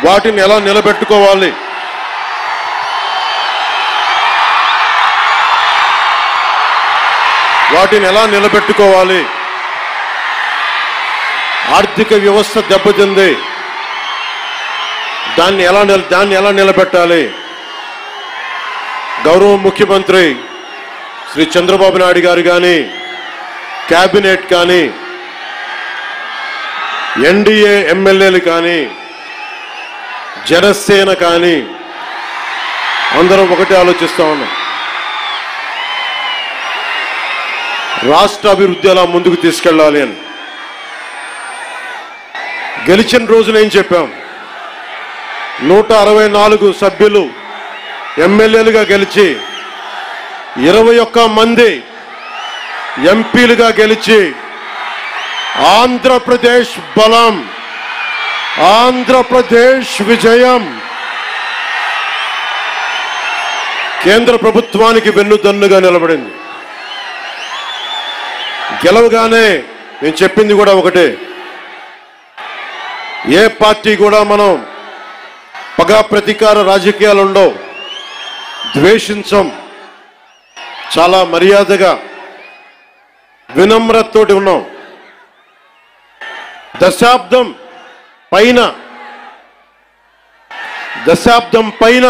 వాటిని ఎలా నిలబెట్టుకోవాలి, ఆర్థిక వ్యవస్థ దెబ్బతింది, దాన్ని ఎలా నిలబెట్టాలి. గౌరవ ముఖ్యమంత్రి శ్రీ చంద్రబాబు నాయుడు గారు కానీ, కేబినెట్ కానీ, ఎన్డీఏ ఎమ్మెల్యేలు కానీ, జనసేన కానీ అందరం ఒకటే ఆలోచిస్తా ఉన్నాం. రాష్ట్ర అభివృద్ధి ఎలా ముందుకు తీసుకెళ్ళాలి అని. గెలిచిన రోజున ఏం చెప్పాం? 164 సభ్యులు ఎమ్మెల్యేలుగా గెలిచి 21 మంది ఎంపీలుగా గెలిచి ఆంధ్రప్రదేశ్ బలం, ఆంధ్రప్రదేశ్ విజయం, కేంద్ర ప్రభుత్వానికి వెన్నుదన్నుగా నిలబడింది. గెలవగానే నేను చెప్పింది కూడా ఒకటే, ఏ పార్టీ కూడా మనం పగా ప్రతీకార రాజకీయాలు ఉండవు, ద్వేషించం, చాలా మర్యాదగా వినమ్రతతోటి ఉన్నాం. దశాబ్దం పైన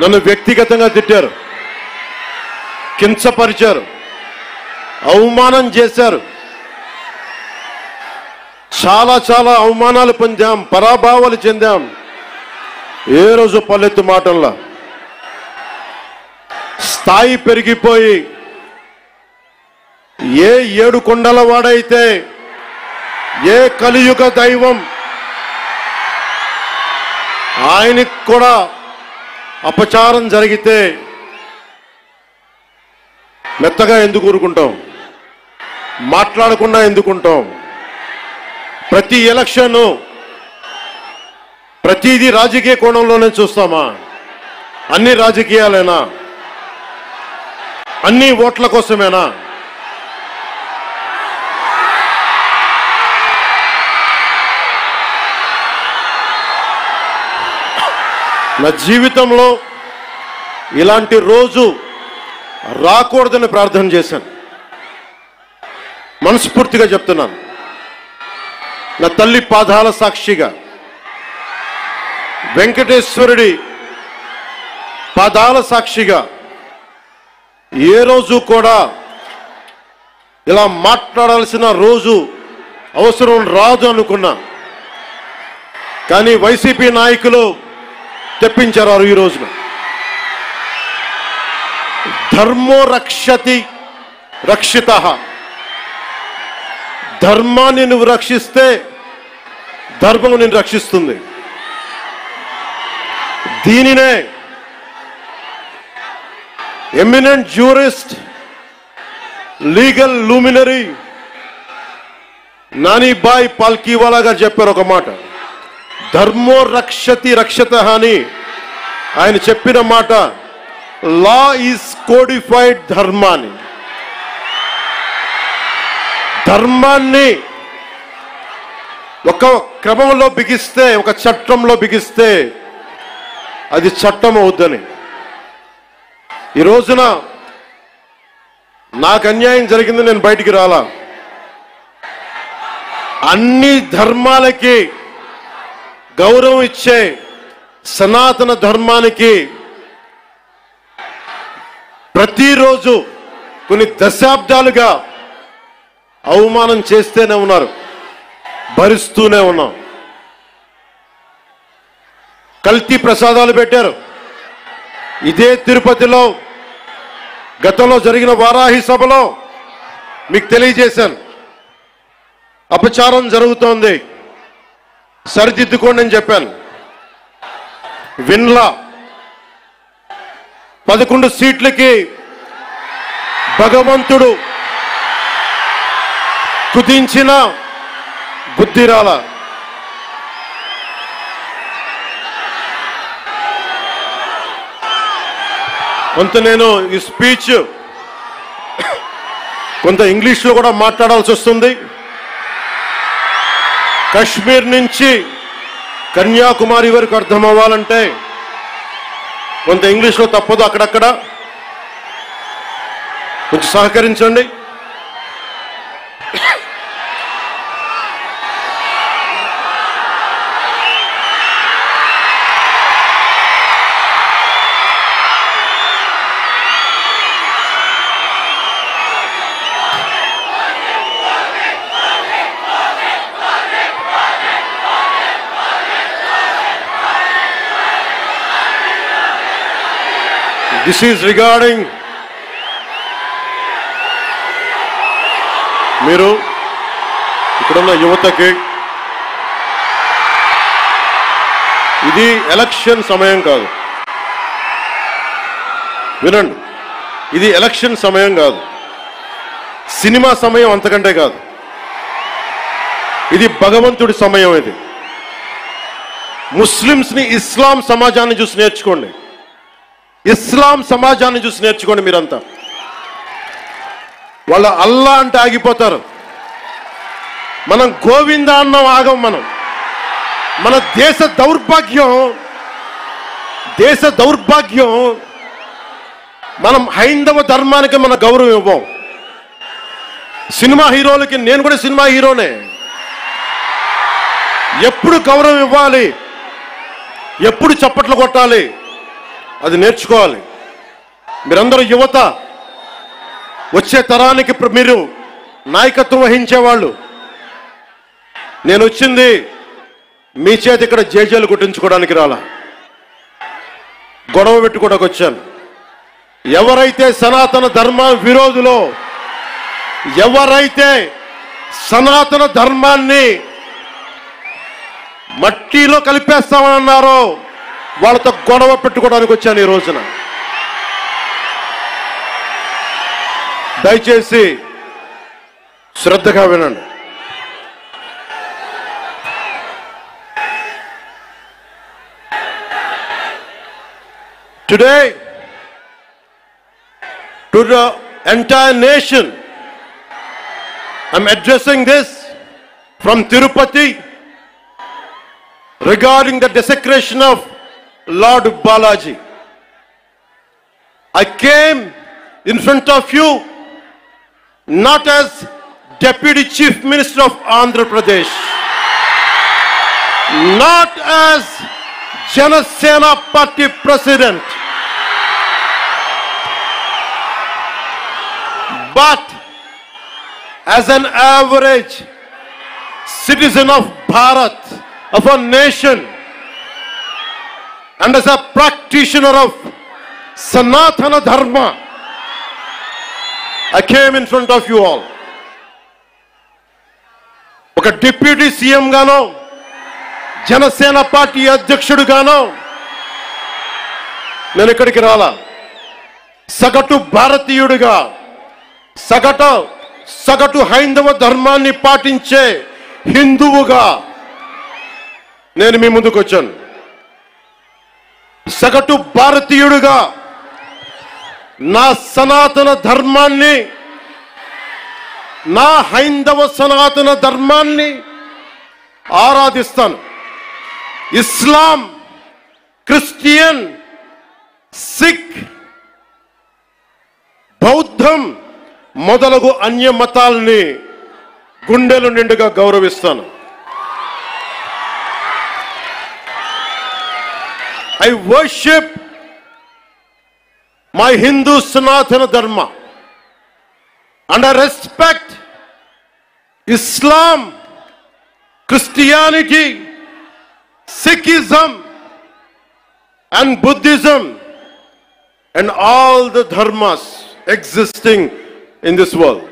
నన్ను వ్యక్తిగతంగా తిట్టారు, కించపరిచారు, అవమానం చేశారు. చాలా అవమానాలు పొందాం, పరాభవాలు చెందాం. ఏ రోజు పల్లెత్తు మాటల్లా స్థాయి పెరిగిపోయి ఏ 7 కొండల వాడైతే, ఏ కలియుగ దైవం ఆయనకి కూడా అపచారం జరిగితే మెత్తగా ఎందుకు ఊరుకుంటాం, మాట్లాడకుండా ఎందుకుంటాం? ప్రతి ఎలక్షన్ ప్రతిదీ రాజకీయ కోణంలోనే చూస్తామా? అన్ని రాజకీయాలేనా? అన్ని ఓట్ల కోసమేనా? నా జీవితంలో ఇలాంటి రోజు రాకూడదని ప్రార్థన చేశాను. మనస్ఫూర్తిగా చెప్తున్నాను. నా తల్లి పాదాల సాక్షిగా, వెంకటేశ్వరుడి పాదాల సాక్షిగా ఏ రోజు కూడా ఇలా మాట్లాడాల్సిన రోజు అవసరం రాదు అనుకున్నా. కానీ వైసీపీ నాయకులు తెప్పించారు ఈ రోజున. ధర్మో రక్షతి రక్షితః. ధర్మాన్ని నువ్వు రక్షిస్తే ధర్మం నిన్ను రక్షిస్తుంది. దీనినే eminent jurist, legal luminary Nanabhoy Palkhivala గారు చెప్పారు ఒక మాట. ధర్మో రక్షతి రక్షతః అని ఆయన చెప్పిన మాట. లా ఈజ్ కోడిఫైడ్ ధర్మాన్ని. ధర్మాన్ని ఒక క్రమంలో బిగిస్తే, ఒక చట్టంలో బిగిస్తే అది చట్టం అవుద్దని. ఈ రోజున నాకు అన్యాయం జరిగింది, నేను బయటికి రాలా. అన్ని ధర్మాలకి గౌరవం ఇచ్చే సనాతన ధర్మానికి ప్రతిరోజు కొన్ని దశాబ్దాలుగా అవమానం చేస్తూనే ఉన్నారు, భరిస్తూనే ఉన్నాం. కల్తీ ప్రసాదాలు పెట్టారు. ఇదే తిరుపతిలో గతంలో జరిగిన వారాహి సభలో మీకు తెలియజేశాను. అపచారం జరుగుతోంది, సరిదిద్దుకోండి అని చెప్పాను. విన్లా 11 సీట్లకి భగవంతుడు కుదించిన బుద్ధిరాల. కొంత నేను ఈ స్పీచ్ కొంత ఇంగ్లీష్లో కూడా మాట్లాడాల్సి వస్తుంది. కశ్మీర్ నుంచి కన్యాకుమారి వరకు అర్థం అవ్వాలంటే కొంత ఇంగ్లీష్లో తప్పదు, అక్కడక్కడ కొంచెం సహకరించండి. This is regarding మీరు ఇక్కడున్న యువతకి, ఇది ఎలక్షన్ సమయం కాదు. వినండి, ఇది ఎలక్షన్ సమయం కాదు, సినిమా సమయం అంతకంటే కాదు. ఇది భగవంతుడి సమయం. ఇది ముస్లిమ్స్ని, ఇస్లాం సమాజాన్ని చూసి నేర్చుకోండి. ఇస్లాం సమాజాన్ని చూసి నేర్చుకోండి. మీరంతా వాళ్ళ అల్లా అంటే ఆగిపోతారు, మనం గోవింద అన్నం ఆగం. మన దేశ దౌర్భాగ్యం మనం హైందవ ధర్మానికి మన గౌరవం ఇవ్వం. సినిమా హీరోలకి, నేను కూడా సినిమా హీరోనే, ఎప్పుడు గౌరవం ఇవ్వాలి, ఎప్పుడు చప్పట్లు కొట్టాలి, అది నేర్చుకోవాలి. మీరందరూ యువత, వచ్చే తరానికి మీరు నాయకత్వం వహించేవాళ్ళు. నేను వచ్చింది మీ చేతి ఇక్కడ జేజేలు కొట్టించుకోవడానికి రాలా, గొడవ పెట్టుకోవడానికి వచ్చాను. ఎవరైతే సనాతన ధర్మ విరోధులో, ఎవరైతే సనాతన ధర్మాన్ని మట్టిలో కలిపేస్తామన్నారో వాళ్ళతో గొడవ పెట్టుకోవడానికి వచ్చాను ఈ రోజున. దయచేసి శ్రద్ధగా వినండి. Today, to the entire nation, I'm addressing this from Tirupati regarding the desecration of Lord Balaji. I came in front of you not as Deputy Chief Minister of Andhra Pradesh, not as Janasena Party President, but as an average citizen of Bharat, of a nation, and as a practitioner of Sanatana Dharma. I came in front of you all. Oka Deputy CM gano, Janasena Party Adhyakshudu gano, nenu ikkadiki rala. Sagatu Bharatiyudiga, సగటు హైందవ ధర్మాన్ని పాటించే హిందువుగా నేను మీ ముందుకు వచ్చాను. సగటు భారతీయుడిగా నా సనాతన ధర్మాన్ని, నా హైందవ సనాతన ధర్మాన్ని ఆరాధిస్తాను. ఇస్లాం, క్రిస్టియన్, సిక్, బౌద్ధం మొదలగు అన్య మతాల్ని గుండెలు నిండుగా గౌరవిస్తాను. I worship my Hindu Sanatana Dharma and I respect Islam, Christianity, Sikhism and Buddhism and all the dharmas existing in this world.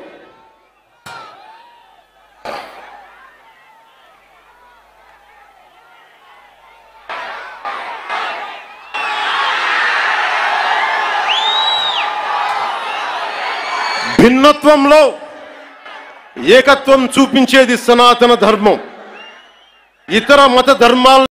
భిన్నత్వంలో ఏకత్వం చూపించేది సనాతన ధర్మం. ఇతర మత ధర్మాల